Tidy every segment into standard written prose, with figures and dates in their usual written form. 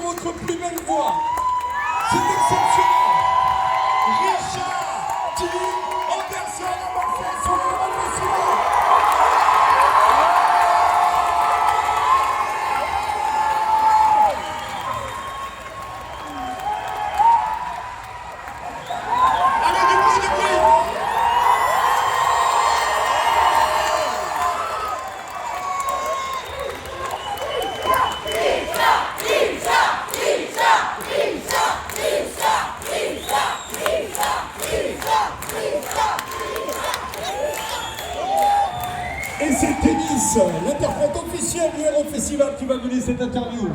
votre plus belle voix. C'est exceptionnel. Richard T. Anderson à Marseille sur le Grand Festival. Et c'est Denis, l'interprète officiel du Héros Festival, qui va mener cette interview.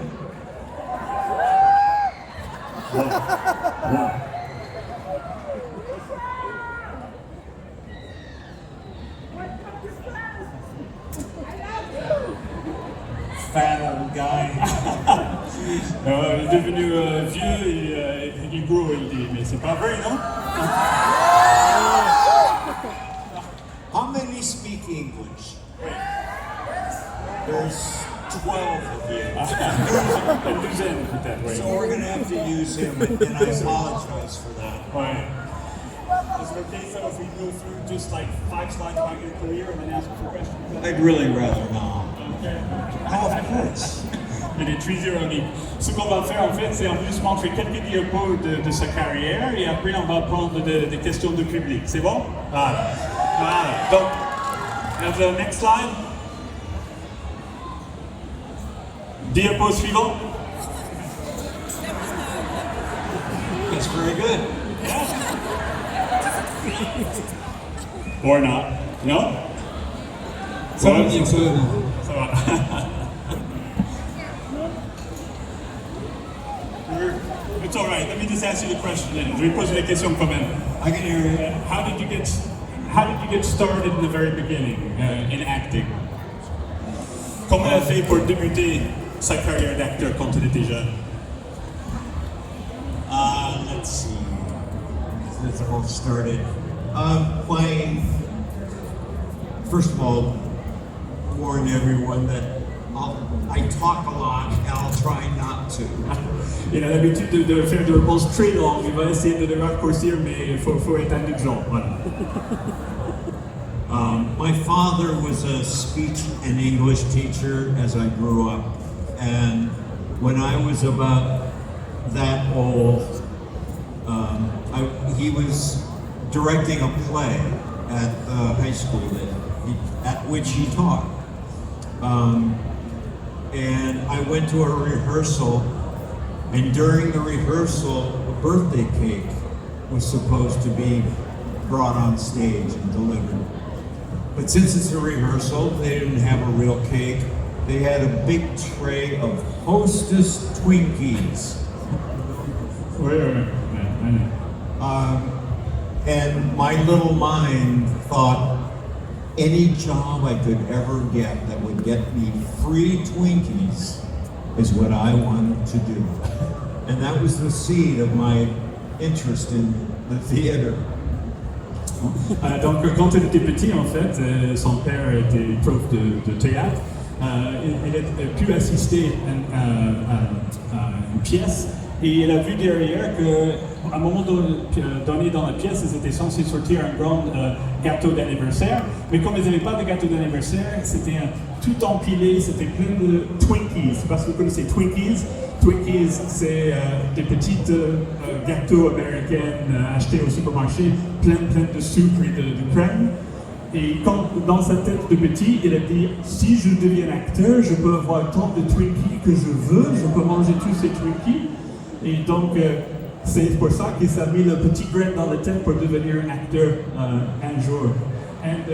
Fan guy. Il est devenu vieux et il gros, il dit, mais c'est pas vrai, non? How many speak English? There's 12 of you. Une douzaine peut-être, oui. So we're going to have to use him, and I apologize for that. Ouais. Is it okay so if we go through just like 5 slides about your career and then ask you for questions? I'd really rather not. Okay. Oh, of course. Il est 3-0 Nick. Ce qu'on va faire en fait, c'est en plus montrer quelques diapos de sa carrière et après on va prendre des questions de public. C'est bon? Voilà. Voilà. Donc, the next slide. Diapo suivant. That's very good. Or not. No? Ça va bien, ça va bien. Ça va. It's all right. Let me just ask you the question then. Je vais poser la question quand même. I can hear you. How did you get started in the very beginning in acting? Comment elle a fait pour débuter sa carrière d'acteur quand elle était jeune? Let's see. That's all started. First of all, warn everyone that I talk a lot and I'll try not to. Il a l'habitude de faire des réponses très longues. Il va essayer de les raccourcir, mais il faut être indulgent. Voilà. My father was a speech and English teacher as I grew up, and when I was about that old, he was directing a play at the high school at which he taught. And I went to a rehearsal, and during the rehearsal, a birthday cake was supposed to be brought on stage and delivered. But since it's a rehearsal, they didn't have a real cake. They had a big tray of Hostess Twinkies. And my little mind thought, any job I could ever get that would get me free Twinkies is what I wanted to do. And that was the seed of my interest in the theater. Donc quand il était petit, en fait, son père était prof de théâtre. Il a pu assister à une pièce et il a vu derrière qu'à un moment donné dans la pièce, ils étaient censés sortir un grand gâteau d'anniversaire, mais comme ils n'avaient pas de gâteau d'anniversaire, c'était tout empilé, c'était plein de Twinkies. Parce que vous connaissez Twinkies. Twinkies, c'est des petites gâteaux américains achetés au supermarché, plein de sucre et de crème. Et quand, dans sa tête de petit, il a dit, si je deviens acteur, je peux avoir tant de Twinkies que je veux, je peux manger tous ces Twinkies. Et donc, c'est pour ça qu'il s'est mis le petit grain dans la tête pour devenir un acteur un jour. And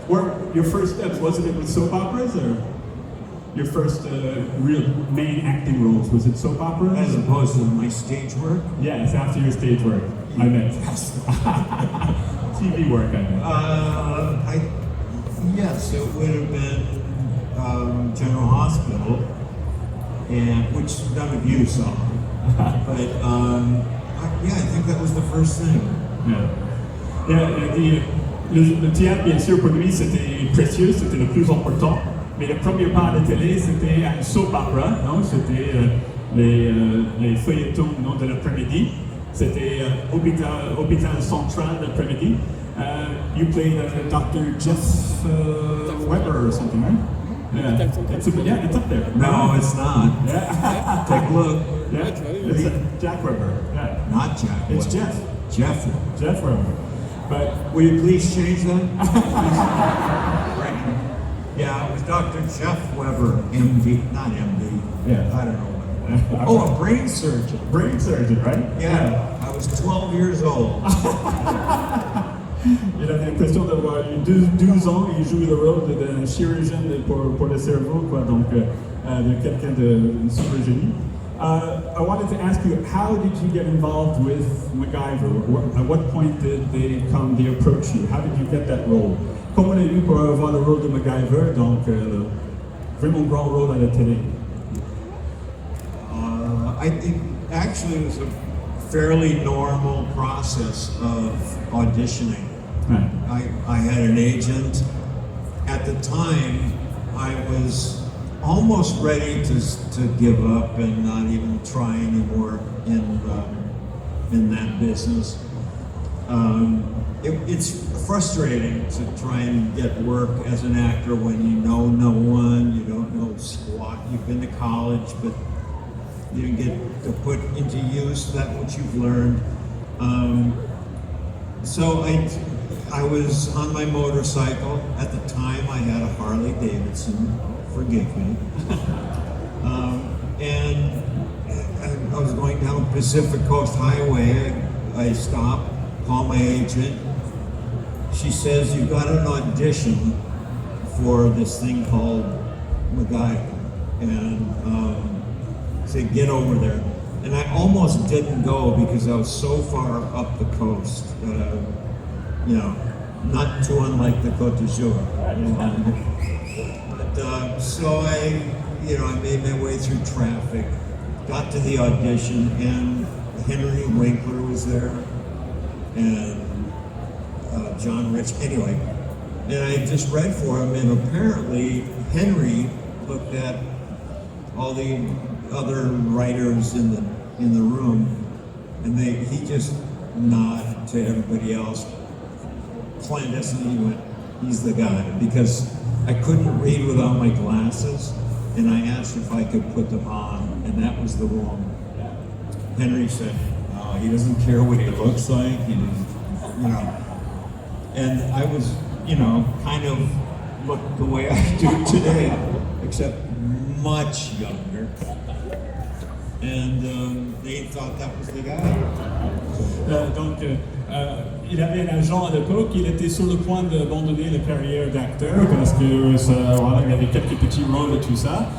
were your first steps, wasn't it with soap operas, or your first real main acting roles, was it soap operas? As opposed to my stage work? Yes, after your stage work, I meant. TV work, I meant. Yes, it would have been General Hospital, which none of you saw. But yeah, I think that was the first thing. Yeah. Le théâtre, bien sûr, pour lui, c'était précieux, c'était le plus important. Mais le premier pas à la télé, c'était un soap opera, non? C'était les feuilletons de l'après-midi. C'était hôpital central l'après-midi. You played Dr. Jeff Weber or something, right? Yeah. It's up there. No, it's not. Yeah. Take a look. Yeah. It's Jack Weber. Yeah. Not Jack. It's Weber. Jeff. Jeff. Jeff Weber. But Will you please change that? Yeah, it was Dr. Jeff Weber, MD, not MD. Yeah. I don't know. Oh, a brain surgeon. brain surgeon, right? Yeah, I was 12 years old. Il avait l'impression d'avoir eu 12 ans et il jouait le rôle d'un chirurgien pour le cerveau, quoi, donc de quelqu'un de super génie. I wanted to ask you, how did you get involved with MacGyver? At what point did they approach you? How did you get that role? Comment on a eu pour avoir le rôle de MacGyver, donc le vraiment grand rôle à la télé? I think actually it was a fairly normal process of auditioning. Right. I had an agent. At the time, I was almost ready to give up and not even try anymore in that business. It's frustrating to try and get work as an actor when you know no one, you don't know squat. You've been to college, but you didn't get to put into use that what you've learned. So I was on my motorcycle. At the time, I had a Harley Davidson. Forgive me. And I was going down Pacific Coast Highway. I stopped, call my agent. She says, "You've got an audition for this thing called MacGyver." And said, "Get over there." And I almost didn't go because I was so far up the coast. Not too unlike the Côte d'Azur. But so I made my way through traffic, got to the audition, and Henry Winkler was there, and John Rich. Anyway, and I just read for him, and apparently Henry looked at all the other writers in the room, and he just nodded to everybody else. Clandestinely, he went, "He's the guy," because I couldn't read without my glasses, and I asked if I could put them on, and that was the wrong. Henry said, "He doesn't care what he looks like," and I was, kind of looked the way I do today, except much younger. And they thought that was the guy. Il avait un agent à l'époque, il était sur le point d'abandonner la carrière d'acteur parce que il y avait quelques petits rôles et tout ça.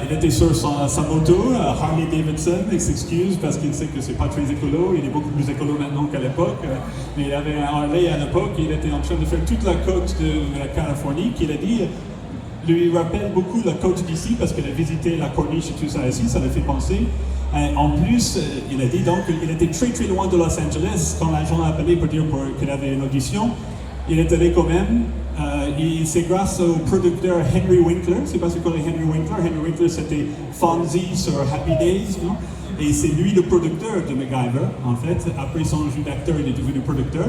Il était sur sa moto, Harley Davidson, il s'excuse parce qu'il sait que c'est pas très écolo, il est beaucoup plus écolo maintenant qu'à l'époque. Mais il avait un Harley à l'époque, il était en train de faire toute la côte de la Californie, qu'il a dit lui rappelle beaucoup la côte d'ici parce qu'il a visité la corniche et tout ça ici, ça le fait penser. En plus, il a dit donc qu'il était très très loin de Los Angeles quand l'agent a appelé pour dire qu'il avait une audition. Il est allé quand même. Et c'est grâce au producteur Henry Winkler. Je ne sais pas si vous connaissez Henry Winkler. Henry Winkler, c'était Fonzie sur Happy Days. Et c'est lui le producteur de MacGyver, en fait. Après son jeu d'acteur, il est devenu producteur.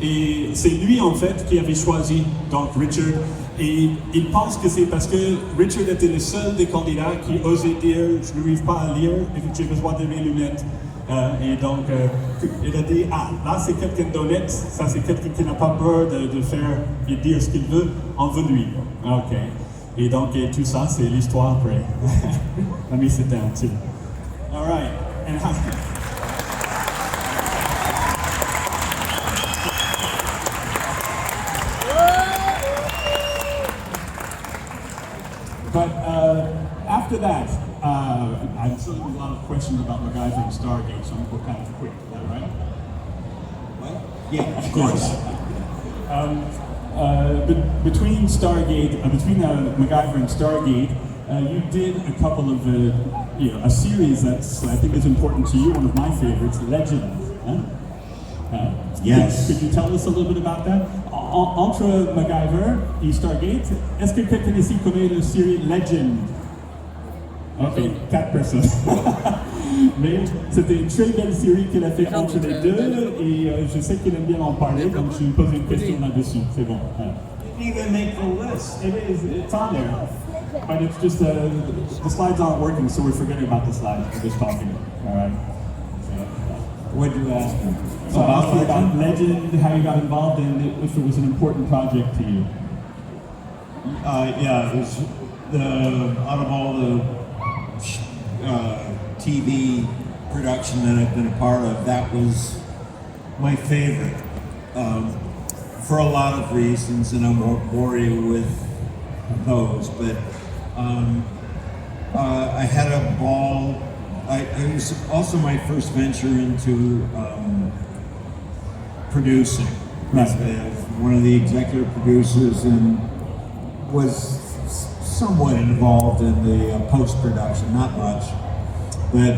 Et c'est lui, en fait, qui avait choisi donc Richard. Et il pense que c'est parce que Richard était le seul des candidats qui osait dire « Je n'arrive pas à lire et j'ai besoin de mes lunettes ». Et donc, il a dit « Ah, là c'est quelqu'un d'honnête, ça c'est quelqu'un qui n'a pas peur de faire et dire ce qu'il veut, on veut lui ». Ok. Et donc, et tout ça, c'est l'histoire après. Let me sit down too. All right. And how... But after that, I'm sure there's a lot of questions about MacGyver and Stargate, so I'm going to go kind of quick. Is that right? What? Yeah, of course. Between Stargate, between MacGyver and Stargate, you did a couple of, a series that's I think is important to you. One of my favorites, Legend. Yes. Could you tell us a little bit about that? Entre MacGyver et Stargate, est-ce que quelqu'un ici connaît la série Legend? Ok, 4 personnes. Mais c'était une très belle série qu'il a fait entre les deux et je sais qu'il aime bien en parler, donc je lui pose une question là-dessus. C'est bon. Didn't even make the list. It's on there. But it's just, the slides aren't working, so we're forgetting about the slides. We're just talking. All right. What did you ask him? So I asked you about Legend, how you got involved in it, if it was an important project to you. Yeah, it was out of all the TV production that I've been a part of, that was my favorite. For a lot of reasons, and I won't bore you with those, but I had a ball. It was also my first venture into producing. Right. One of the executive producers and was somewhat involved in the post-production, not much, but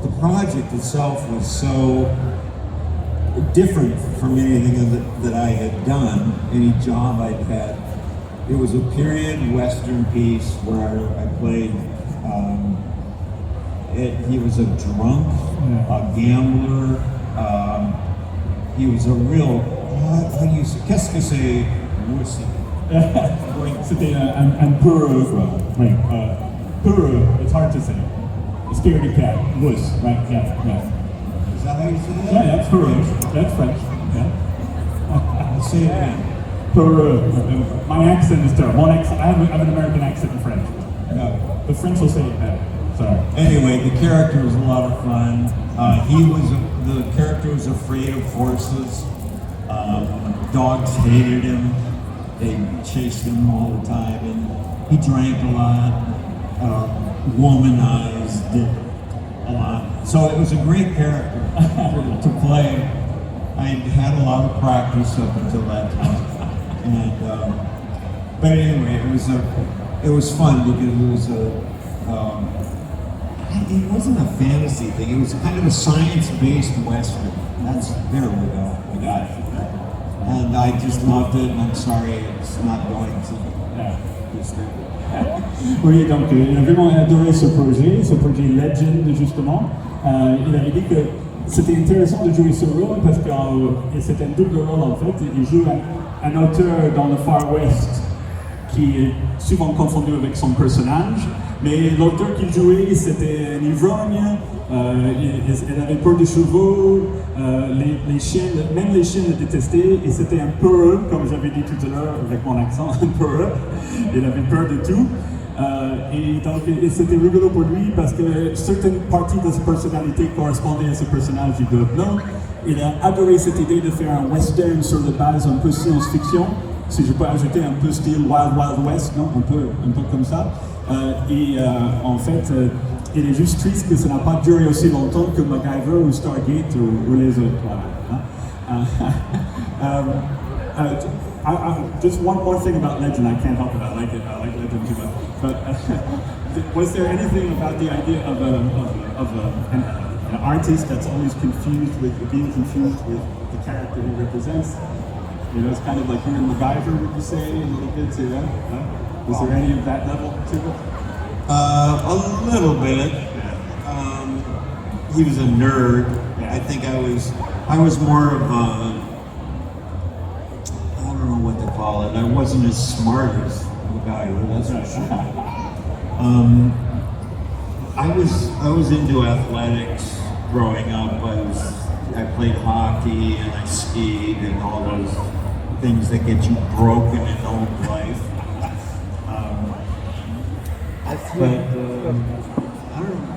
the project itself was so different from anything that I had done, any job I'd had. It was a period Western piece where I played, he was a drunk, a gambler, he was a real, how do you say, qu'est-ce que c'est wussy? C'était un peureux, right? Peureux, it's hard to say. A scaredy cat, wuss, right? Yeah. Is that how you say that? Yeah, that's peureux. That's French. Yeah. Say it again. Peureux. My accent is terrible. I have an American accent in French. Yeah. The French will say it better. Sorry. Anyway, the character was a lot of fun. The character was afraid of horses. Dogs hated him. They chased him all the time, and he drank a lot, womanized it a lot. So it was a great character to play. I had a lot of practice up until that time, and but anyway, it was fun because it wasn't a fantasy thing. It was kind of a science-based Western. There we go. We got it. And I just loved it, and I'm sorry it's not going to be straight. Oui, donc il a vraiment adoré ce projet Legend, justement. Il avait dit que c'était intéressant de jouer ce rôle parce que c'était un double rôle en fait. Il joue un auteur dans le Far West qui est souvent confondu avec son personnage, mais l'auteur qu'il jouait c'était un ivrogne, il avait peur des chevaux, les chiens, même les chiens le détestaient, et c'était un peureux, comme j'avais dit tout à l'heure avec mon accent, un peureux, il avait peur de tout. Et donc et c'était rigolo pour lui parce que certaines parties de sa personnalité correspondaient à ce personnage et d'autres non. Il a adoré cette idée de faire un western sur la base un peu science-fiction, si je peux ajouter un peu style Wild Wild West, non, un peu comme ça. En fait, il est juste triste que ça n'a pas duré aussi longtemps que MacGyver ou Stargate ou les autres. Just one more thing about Legend. I can't help it. I like Legend too much. But was there anything about the idea of an artist that's always being confused with the character he represents? You know, it's kind of like you're in MacGyver, would you say, a little bit to that? Was there any of that level to it? A little bit. He was a nerd. Yeah. I think I was more of a, I don't know what to call it. I wasn't as smart as the guy, that's for sure. I was into athletics growing up. I played hockey and I skied and all those things that get you broken in old life. But I don't know.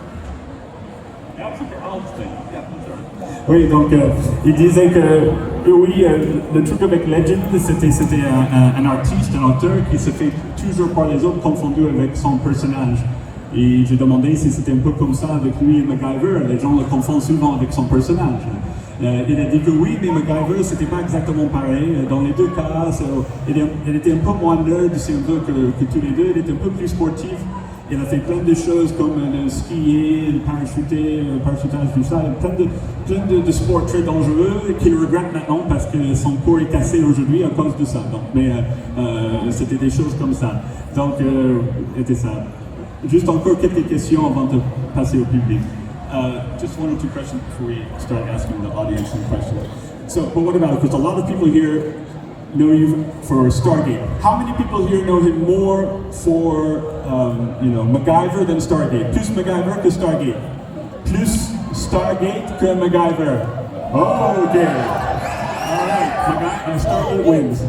Oui, donc il disait que oui, le truc avec Legend, c'était un artiste, un auteur qui se fait toujours par les autres confondu avec son personnage. Et j'ai demandé si c'était un peu comme ça avec lui et MacGyver. Les gens le confondent souvent avec son personnage. Il a dit que oui, mais MacGyver, c'était pas exactement pareil. Dans les deux cas, il était un peu moins nerd, c'est un peu que tous les deux. Il était un peu plus sportif. Il a fait plein de choses comme le skier, le parachutage, tout ça. Plein de sports très dangereux qu'il regrette maintenant parce que son corps est cassé aujourd'hui à cause de ça. Donc, mais c'était des choses comme ça. Donc, c'était ça. Juste encore quelques questions avant de passer au public. Just one or two questions before we start asking the audience some questions. So, but what about, because a lot of people here know you for Stargate. How many people here know him more for, MacGyver than Stargate? Plus MacGyver que Stargate? Plus Stargate que MacGyver? Oh, okay. All right, Stargate wins.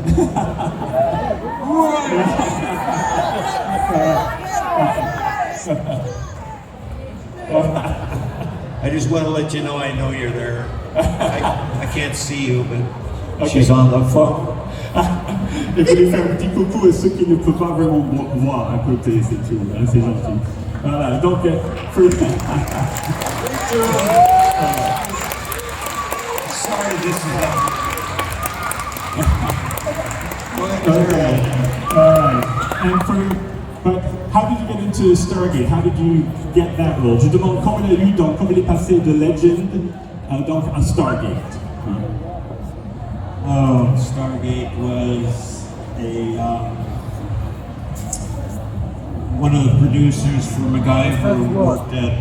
I just want to let you know I know you're there. I can't see you, but Okay. she's on the phone. Je voulais faire un petit coucou à ceux qui ne peuvent pas vraiment voir à côté, c'est tout, hein, c'est gentil. Voilà, donc, Sorry, this is Alright. But how did you get into Stargate? How did you get that role? Je demande comment il a eu, donc, comment il est passé de Legend donc à Stargate. Oh, Stargate was one of the producers for MacGyver worked at,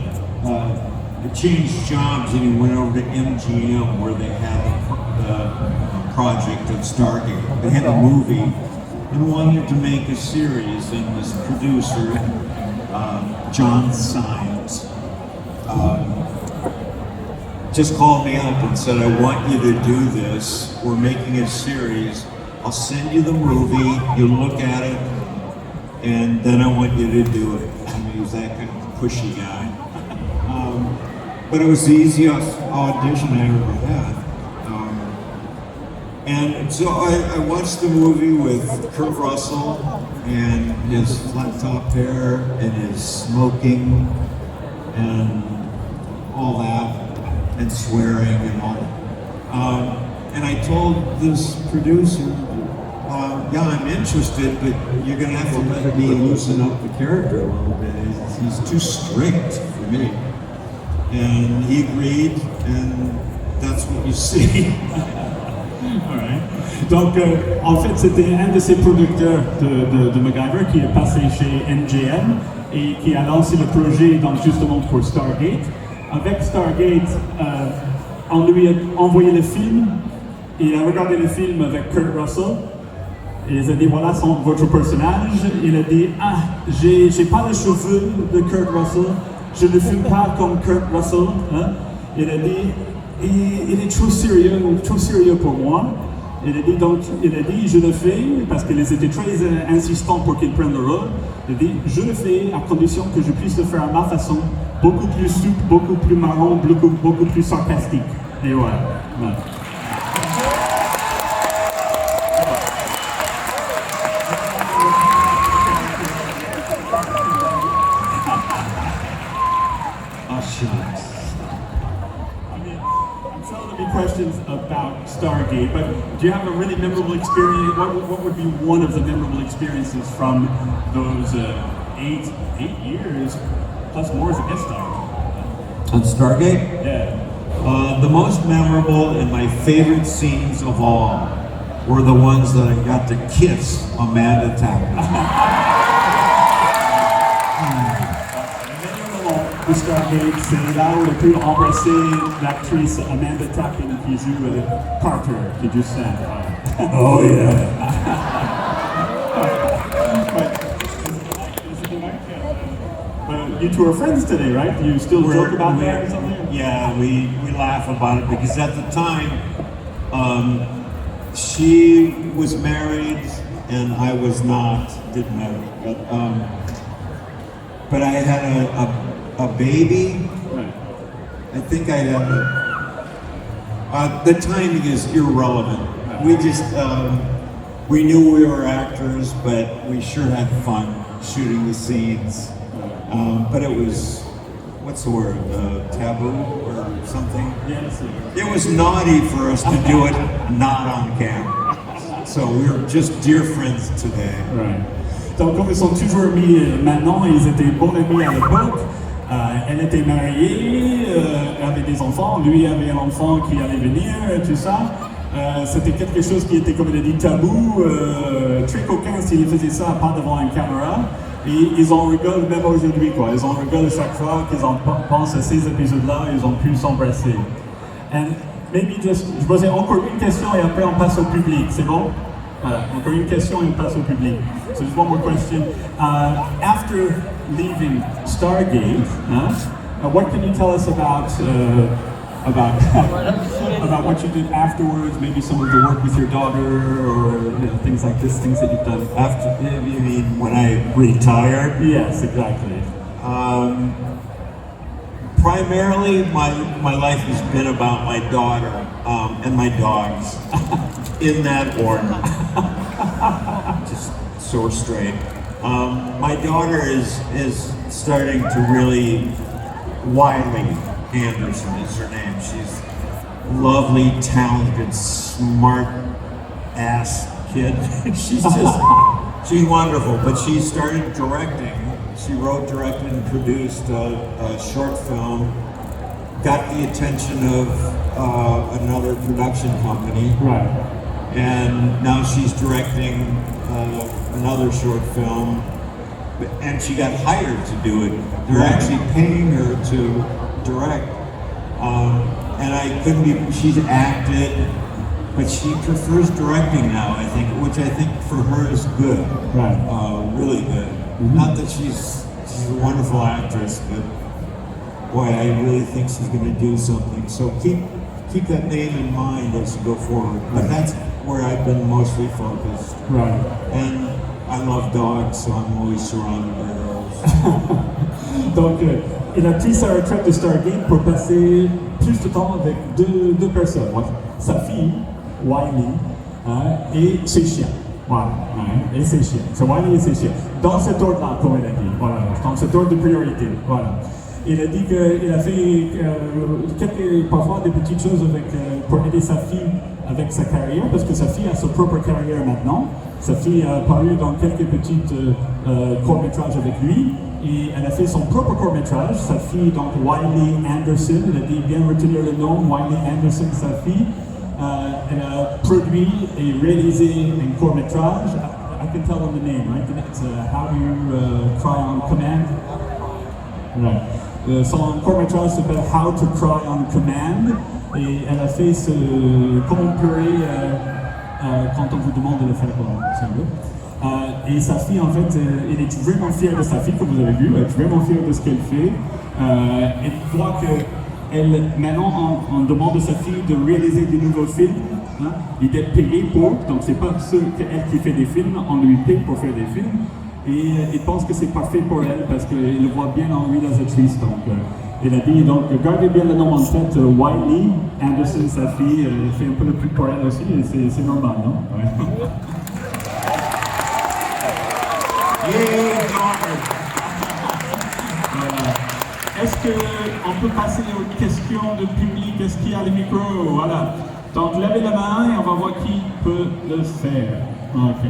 he changed jobs and he went over to MGM where they had the project of Stargate. They had a movie and wanted to make a series, and this producer, John Symes, just called me up and said, I want you to do this. We're making a series. I'll send you the movie, you look at it, and then I want you to do it. I mean, he was that kind of pushy guy. But it was the easiest audition I ever had. And so I watched the movie with Kurt Russell and his flat top hair and his smoking and all that, and swearing and all. And I told this producer, yeah, I'm interested, but you're gonna have to let me loosen up the character a little bit. He's too strict for me. And he agreed, and that's what you see. Alright. Donc, en fait, c'était un de ses producteurs de MacGyver qui est passé chez MGM et qui a lancé le projet donc, justement pour Stargate. Avec Stargate, on lui a envoyé le film, il a regardé le film avec Kurt Russell, et il a dit voilà votre personnage. Il a dit j'ai pas les cheveux de Kurt Russell, je ne fume pas comme Kurt Russell. Hein? Il a dit il est trop sérieux pour moi. Il a dit je le fais parce qu'ils étaient très insistants pour qu'il prenne le rôle. Il a dit je le fais à condition que je puisse le faire à ma façon, beaucoup plus souple, beaucoup plus marrant, beaucoup plus sarcastique. Et voilà. Oh, shucks. Questions about Stargate, but do you have a really memorable experience? What would be one of the memorable experiences from those 8 years plus more as a guest star? On Stargate? Yeah. The most memorable and my favorite scenes of all were the ones that I got to kiss Amanda Tappy. Stargate, c'est là où il a pu embrasser l'actrice Amanda Tapping qui joue Carter, qui joue Sam. Oh yeah. You two are friends today, right? You still joke about that or something? Yeah, we laugh about it because at the time, she was married and I was not, didn't marry, but I had a baby. Right. I think I had the timing is irrelevant. We just, we knew we were actors, but we sure had fun shooting the scenes. But it was, what's the word, taboo or something? Yes. It was naughty for us to do it not on camera. So we're just dear friends today. Right. Donc, comme ils sont toujours amis maintenant, ils étaient bons amis à l'époque. Elle était mariée, avait des enfants, lui avait un enfant qui allait venir, tout ça. C'était quelque chose qui était, comme il a dit, tabou, très coquin s'il faisait ça pas devant une caméra. Et ils en rigolent même aujourd'hui, quoi. Ils en rigolent chaque fois qu'ils en pensent à ces épisodes-là, ils ont pu s'embrasser. And maybe just, je posais encore une question et après on passe au public, c'est bon? Voilà, encore une question et on passe au public. So just one more question. After leaving Stargate, what can you tell us about about what you did afterwards? Maybe some of the work with your daughter, or things like this, things that you've done. After, you mean when I retired? Yes, exactly. Primarily, my life has been about my daughter and my dogs, in that order. Just so we're straight. My daughter is starting to really. Wiley Anderson is her name. She's lovely, talented, smart ass kid. She's wonderful. But she started directing. She wrote, directed, and produced a short film. Got the attention of another production company. Right. And now she's directing another short film. And she got hired to do it. They're actually paying her to direct. And I couldn't be, she's acted, but she prefers directing now, I think, which I think for her is good. Right. Really good. Mm-hmm. Not that she's a wonderful actress, but boy, I really think she's going to do something. So keep that name in mind as you go forward. But that's where I've been mostly focused. Right. And I love dogs, so I'm always surrounded by those. Donc, il a pris sa retraite de Stargate pour passer plus de temps avec deux personnes. Sa fille, Wiley, et ses chiens. Voilà, et ses chiens. C'est Wiley et ses chiens. Dans cet ordre-là, comme elle a dit. Voilà, dans cet ordre de priorité. Voilà. Il a dit qu'il a fait parfois des petites choses pour aider sa fille avec sa carrière, parce que sa fille a sa propre carrière maintenant. Sa fille a paru dans quelques petits courts-métrages avec lui, et elle a fait son propre court-métrage. Sa fille, donc Wiley Anderson, il a dit bien retenir le nom, Wiley Anderson, sa fille. Elle a produit et réalisé un court-métrage. I can tell them the name, right? It's How Do You Cry on Command? Right. Son court-métrage s'appelle How to Cry on Command, et elle a fait ce comment pleurer quand on vous demande de le faire, et sa fille, en fait, elle est vraiment fière de sa fille, comme vous avez vu, elle est vraiment fière de ce qu'elle fait. Elle voit que maintenant, on demande à sa fille de réaliser des nouveaux films, et d'être payée pour, donc c'est pas qu'elle qui fait des films, on lui paye pour faire des films. Et il pense que c'est parfait pour elle parce qu'il le voit bien en réalisatrice. Donc, il a dit, donc, gardez bien le nom en tête, Wiley Anderson, sa fille, fait un peu le plus pour elle aussi, et c'est normal, non? Ouais. Est-ce qu'on peut passer aux questions de public? Est-ce qu'il y a le micro? Voilà. Donc, levez la main et on va voir qui peut le faire. Ok.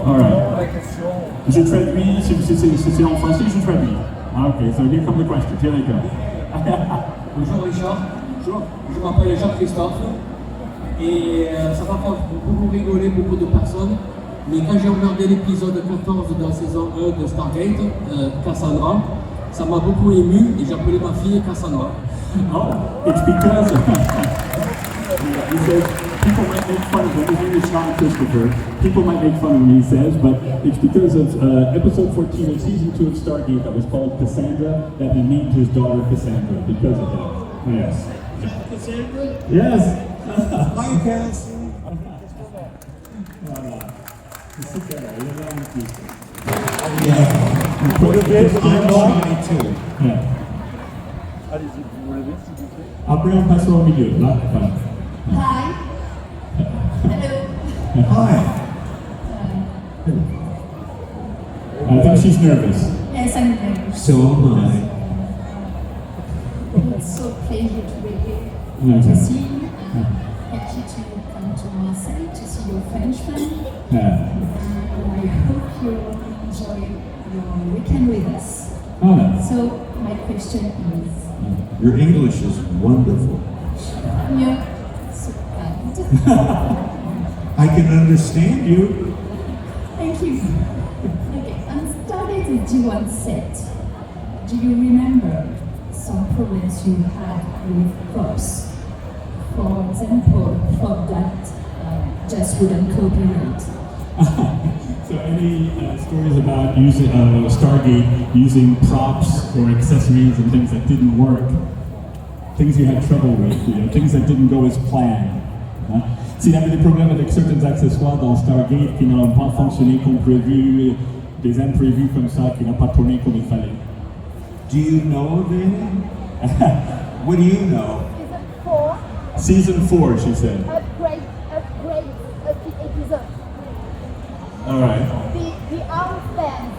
Alright. Je traduis, si c'est en français, je traduis. Ok, so here come the question. Here we go. Bonjour Richard. Bonjour. Je m'appelle Jean-Christophe. Et ça va faire beaucoup rigoler beaucoup de personnes. Mais quand j'ai regardé l'épisode 14 de la saison 1 de Stargate, Cassandra, ça m'a beaucoup ému et j'ai appelé ma fille Cassandra. Oh, it's because he says people might make fun of him. His name is Sean Christopher. People might make fun of him, he says, but it's because of episode 14 of season 2 of Stargate that was called Cassandra, that he named his daughter Cassandra because of that. Yes. Cassandra? Yes. Hi, Cassie. Vous pouvez lever I'm 22. Allez-y, vous levez s'il vous plaît. Après, on passe au milieu. Là. Hi. Hello. Hi. I think she's nervous. Yes, I'm nervous. So am I. It's so pleasure to be here Okay. to see you. Happy to come to Marseille to see your French family. I hope you enjoy your weekend with us. So my question is. Your English is wonderful. Yeah, so kind. I can understand you. she once said, do you remember some problems you had with props? For example, prop that just wouldn't cooperate. So any stories about using Stargate using props or accessories and things that didn't work? Things you had trouble with, things that didn't go as planned. Hein? S'il y avait des problèmes avec certains accessoires dans Stargate qui n'ont pas fonctionné comme prévu, des imprévus comme ça qui n'ont pas tourné comme il fallait. Do you know of any? What do you know? Season 4, she said. Upgrade of the episode. All right. The arms band,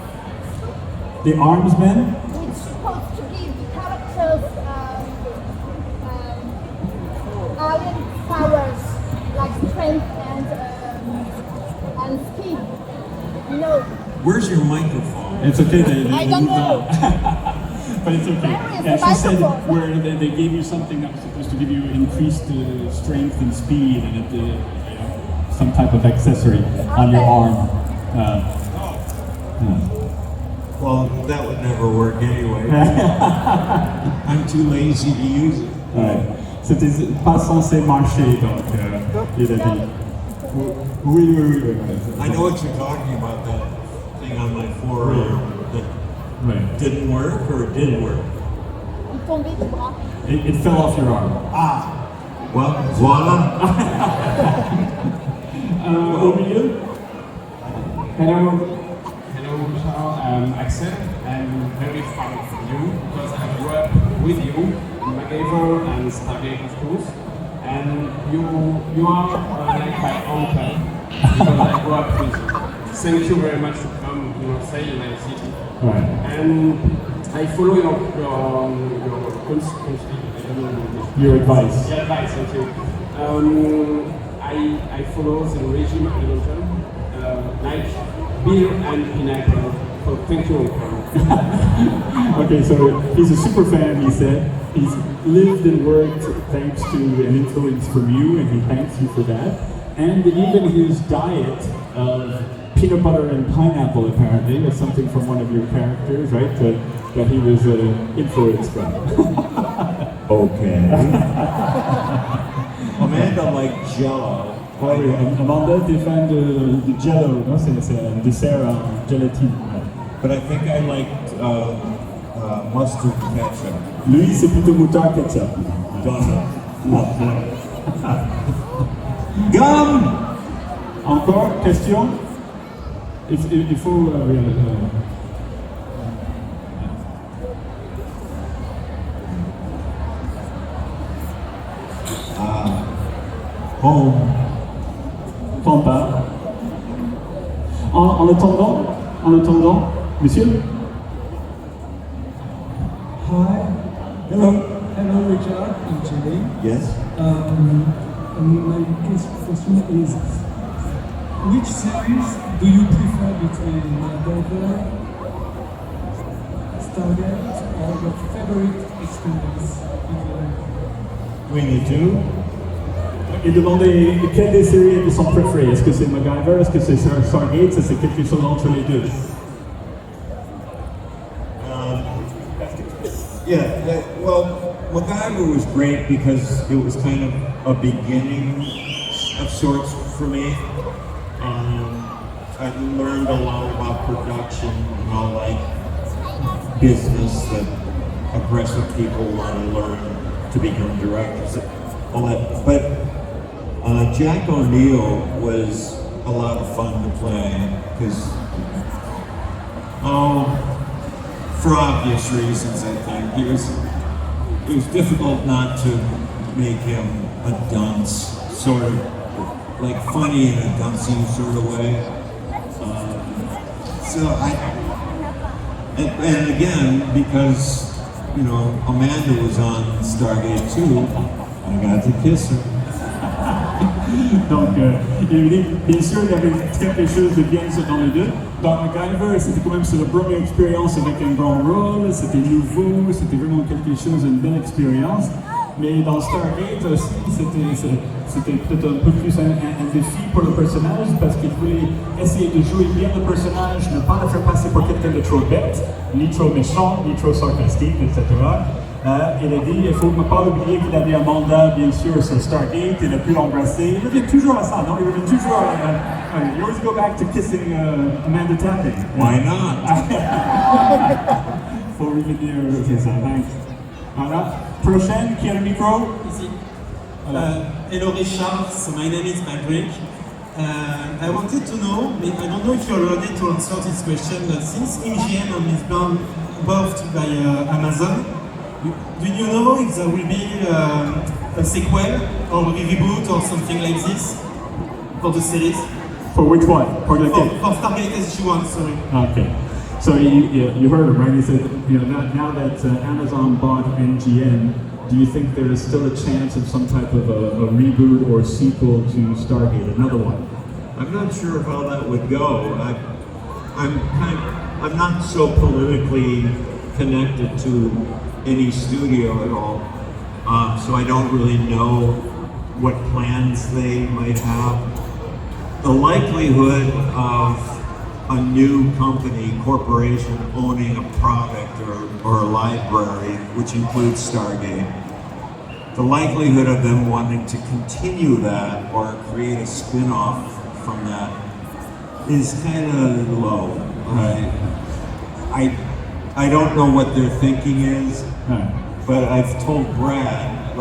The Arms Men? which is supposed to give characters alien powers like strength and speed. You know, Where's your microphone? It's okay. I don't know. But it's okay. Where is Yeah, the she said microphone? where they gave you something that was supposed to give you increased strength and speed, and some type of accessory on your arm. Well, that would never work anyway. I'm too lazy to use it. Ouais. C'était pas censé marcher, donc il a dit. Oui. I know what you're talking about, that thing on my forearm that Right. didn't work or it did work. il tombait du bras. It fell off your arm. Well, voila. Au milieu? Hello, Charles. I'm Axel. I'm very fan of you because I grew up with you in MacGyver and Stargate, of course. And you are like my uncle because I grew up with you. Thank you very much to come to Marseille, my city. Right. And I follow your Your advice. yeah, advice, thank you. I follow the regime of the like beer and pineapple. So thank you. Okay, so he's a super fan, he said. He's lived and worked thanks to an influence from you, and he thanks you for that. And even his diet of peanut butter and pineapple, apparently, was something from one of your characters, right? That he was influenced from. Okay. Amanda liked Jello. Ah oui, Amanda t'es fan de Jello, non? C'est un dessert en gélatine. But I think I liked mustard ketchup. Lui, c'est plutôt moutarde ketchup. Gum! Encore, question? Il faut... Home. Pas. En attendant, monsieur? Hi. Hello. Hello, Richard and Jenny. Yes? My question is, which series do you prefer between MacGyver, Stargate, or your favorite experience? Between the two? Il demandait quelle des séries sont préférées. Est-ce que c'est MacGyver? Est-ce que c'est Stargate? Ça, c'est quelque chose entre les deux. Yeah, well, MacGyver was great because it was kind of a beginning of sorts for me. I learned a lot about production and all like business that aggressive people want to learn to become directors. All that, but Jack O'Neill was a lot of fun to play because, for obvious reasons, I think it was difficult not to make him a dunce, sort of like funny in a duncey sort of way. And again, because Amanda was on Stargate too, I got to kiss her. Donc, bien sûr, il y avait quelque chose de bien dans les deux. Dans MacGyver, c'était quand même la première expérience avec un grand rôle, c'était nouveau, c'était vraiment quelque chose, une belle expérience. Mais dans Stargate aussi, c'était peut-être un peu plus un défi pour le personnage parce qu'il voulait essayer de jouer bien le personnage, ne pas le faire passer pour quelqu'un de trop bête, ni trop méchant, ni trop sarcastique, etc. Il a dit, il ne faut pas oublier qu'il avait un mandat, bien sûr, sur Stargate, il a pu l'embrasser. Il revient toujours à ça, non? Il revient toujours à... you always go back to kissing Amanda Tapping. Why not? Faut revenir, c'est ça, thanks. Voilà. Prochaine, qui a le micro? Ici. Hello Richard, so my name is Patrick. I wanted to know, I don't know if you're ready to answer this question, but since MGM is bought by Amazon, do you know if there will be a sequel or a reboot or something like this for the series? For which one? For Stargate SG-1, sorry. Okay. So you heard him, right? He said, now that Amazon bought MGM, do you think there is still a chance of some type of a reboot or sequel to Stargate, another one? I'm not sure how that would go. I'm not so politically connected to any studio at all, so I don't really know what plans they might have. The likelihood of a new corporation owning a product or a library, which includes Stargate, the likelihood of them wanting to continue that or create a spin-off from that is kind of low. I don't know what their thinking is, but I've told Brad,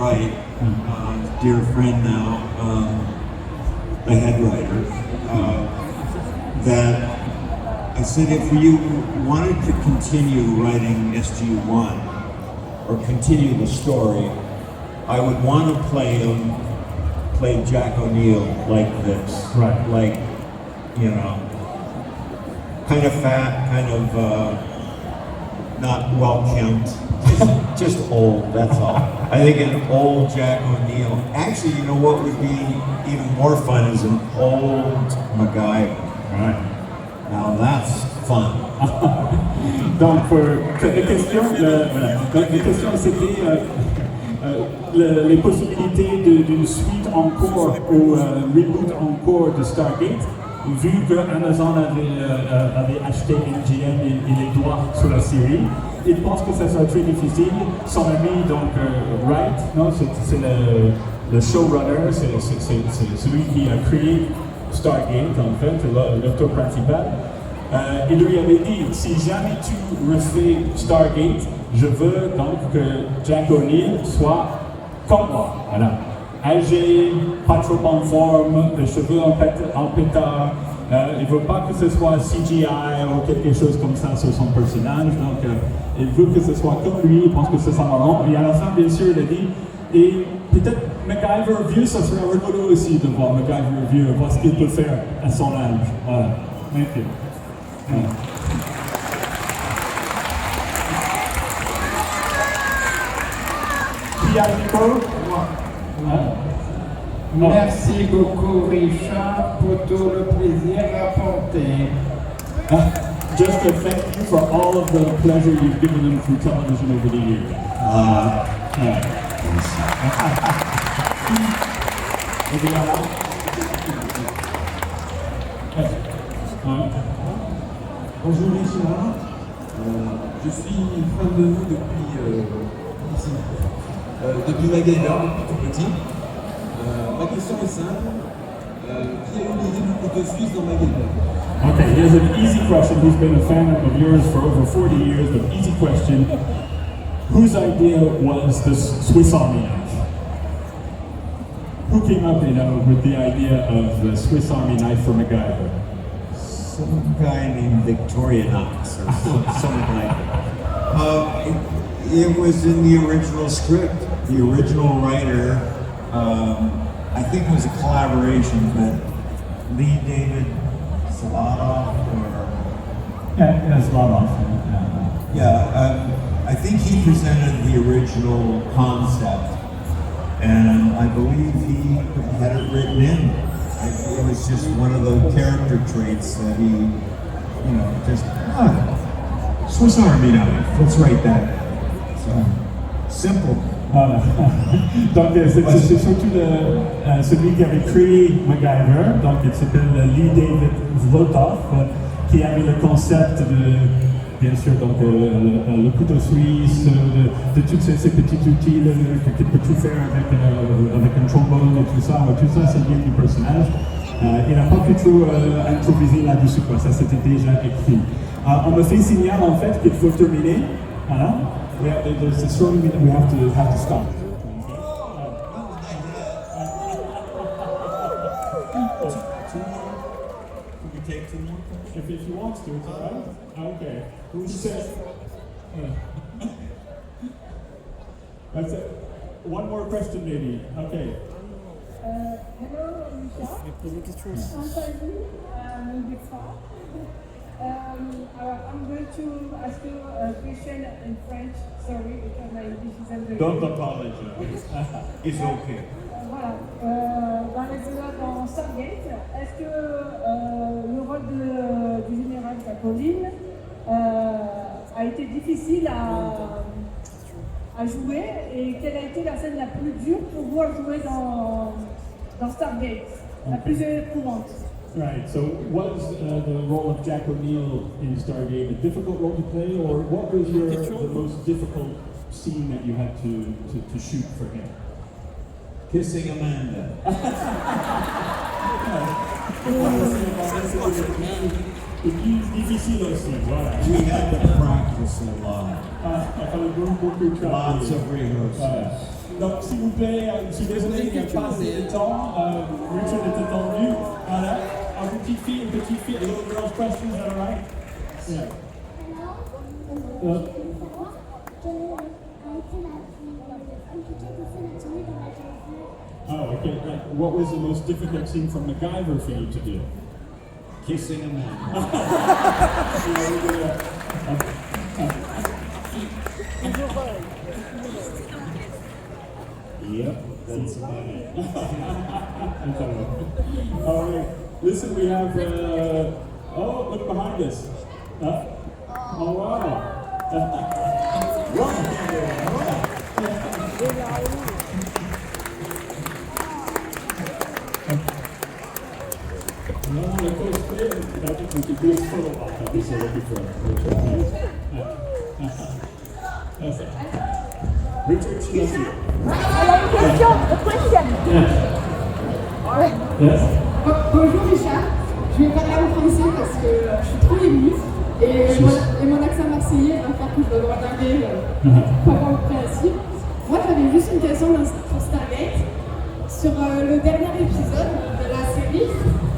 dear friend now, the head writer, that I said if you wanted to continue writing SG-1 or continue the story, I would want to play Jack O'Neill like this. Right. Like, kind of fat, kind of not well kempt, just old, that's all. I think an old Jack O'Neill. Actually, you know what would be even more fun is an old MacGyver. Right. Now that's fun. Donc, la question c'était les possibilités d'une suite encore ou reboot encore de Stargate, vu que Amazon avait acheté MGM et les droits sur la série. Il pense que ça sera très difficile. Son ami, donc, Wright, non, c'est le showrunner, c'est celui qui a créé Stargate, en fait, l'auteur principal. Il lui avait dit, si jamais tu refais Stargate, je veux donc que Jack O'Neill soit comme moi. Voilà. Âgé, pas trop en forme, les cheveux en pétard. Il ne veut pas que ce soit CGI ou quelque chose comme ça sur son personnage. Donc, il veut que ce soit comme lui. Il pense que c'est ça marrant. Et à la fin, bien sûr, il a dit, et peut-être MacGyver vieux, ça serait rigolo aussi de voir MacGyver vieux, voir ce qu'il peut faire à son âge. Voilà. Merci. Voilà. Qui a le micro? Merci beaucoup Richard, pour tout le plaisir apporté. Just to thank you for all of the pleasure you've given them through television over the years. Bonjour Richard, je suis fan de vous depuis MacGyver, depuis tout petit. Ma question est simple, qui a eu l'idée du couteau suisse dans MacGyver? Okay, here's an easy question. Who's been a fan of yours for over 40 years, but easy question. Whose idea was this Swiss Army knife? Who came up, with the idea of the Swiss Army knife for MacGyver? Some guy named Victorinox or something like that. It was in the original script. The original writer, I think it was a collaboration, but Lee David Zlotov or... Yeah, Zlotov. I think he presented the original concept, and I believe he had it written in. It was just one of the character traits that he, Swiss Army knife, let's write that. So, simple. Voilà. Donc c'est surtout celui qui avait créé MacGyver, donc il s'appelle Lee David Zlotoff, qui avait le concept de, bien sûr, donc le couteau suisse, de tous ces petits outils qu'il peut tout faire avec un trombone et tout ça c'est bien du personnage. Il n'a pas pu trop improviser là-dessus, quoi. Ça c'était déjà écrit. On me fait signal en fait qu'il faut terminer. Voilà. There's a story that we have to stop. We take 2 more? If he wants to, it's alright. Okay. Who says? That's it. One more question, maybe. Okay. Hello, Lucia. I'm Paris, big fan. I'm going to ask you a question in French. Sorry, because my English isn't very Don't good. apologize. It's okay. Voilà. Dans dans Stargate, est-ce que le rôle du général Capoline a été difficile à jouer et quelle a été la scène la plus dure pour vous à jouer dans Stargate, la plus éprouvante? Right, so was the role of Jack O'Neill in Stargate a difficult role to play, or what was the most difficult scene that you had to shoot for him? Kissing Amanda. Difficile aussi, voilà. We had to practice a lot. Lots of rehearsals. Voilà. Donc, s'il vous plaît, je suis désolé, il n'y a pas assez de temps. Richard est attendu. Voilà. Une petite fille, a little girl's question, is that all right? Yeah. Oh, okay, right. What was the most difficult scene from MacGyver for you to do? Kissing a man. Yep, that's all right. Listen, we have, oh, look behind us. Oh, wow. No, le cosplay, that's what you do is follow up. That's what you're looking for. Richard, yes. Alors, une question, Yes. Bonjour Richard, je vais parler en français parce que je suis trop émue et mon accent marseillais va faire que je dois regarder pas compréhensible. Moi j'avais juste une question pour Stargate. Sur le dernier épisode de la série,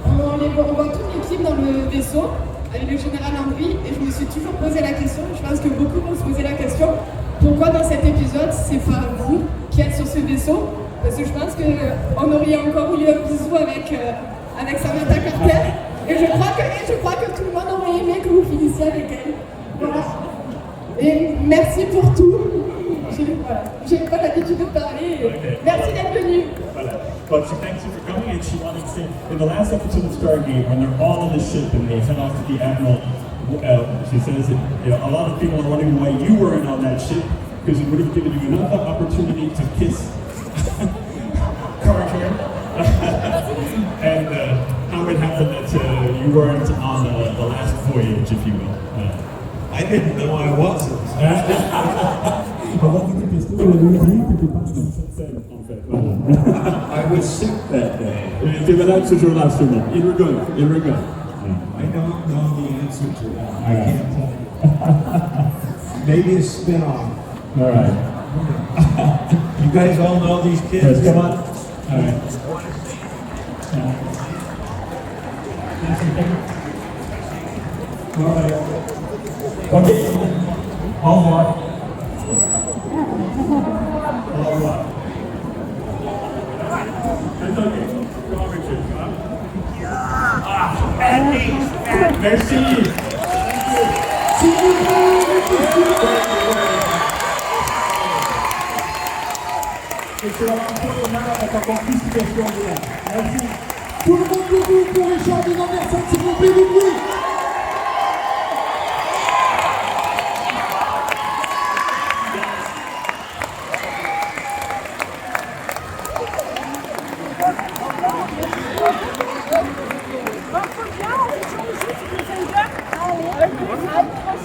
on voit toute l'équipe dans le vaisseau avec le général Henry et je me suis toujours posé la question, je pense que beaucoup vont se poser la question, pourquoi dans cet épisode c'est pas vous qui êtes sur ce vaisseau? Parce que je pense qu'on aurait encore eu un bisou avec Samantha Carter. Et je crois que tout le monde aurait aimé que vous finissiez avec elle. Voilà. Et merci pour tout. J'ai pas l'habitude de parler. Okay. Merci d'être venu. But she thanks you for coming, and she wanted to say, in the last episode of Stargate, when they're all on the ship and they head off to the Admiral, she says that a lot of people are wondering why you weren't on that ship, because it would have given you another opportunity to kiss Carter. And how it happened that you weren't on the last voyage, if you will. I didn't know I wasn't. I was sick that day. Tu étais malade ce jour-là, sûrement. Il rigole. I don't know the answer to that. I can't tell you. Maybe a spin-off. All right. You guys all know these kids? Yes, come on. All right. All right. Okay. Au revoir. Au revoir. It's okay. Go on, Richard. Merci. Et c'est la avec encore plus de questions. Merci. Tout le monde debout pour Richard de Anderson, s'il vous plaît, du bruit. À une prochaine.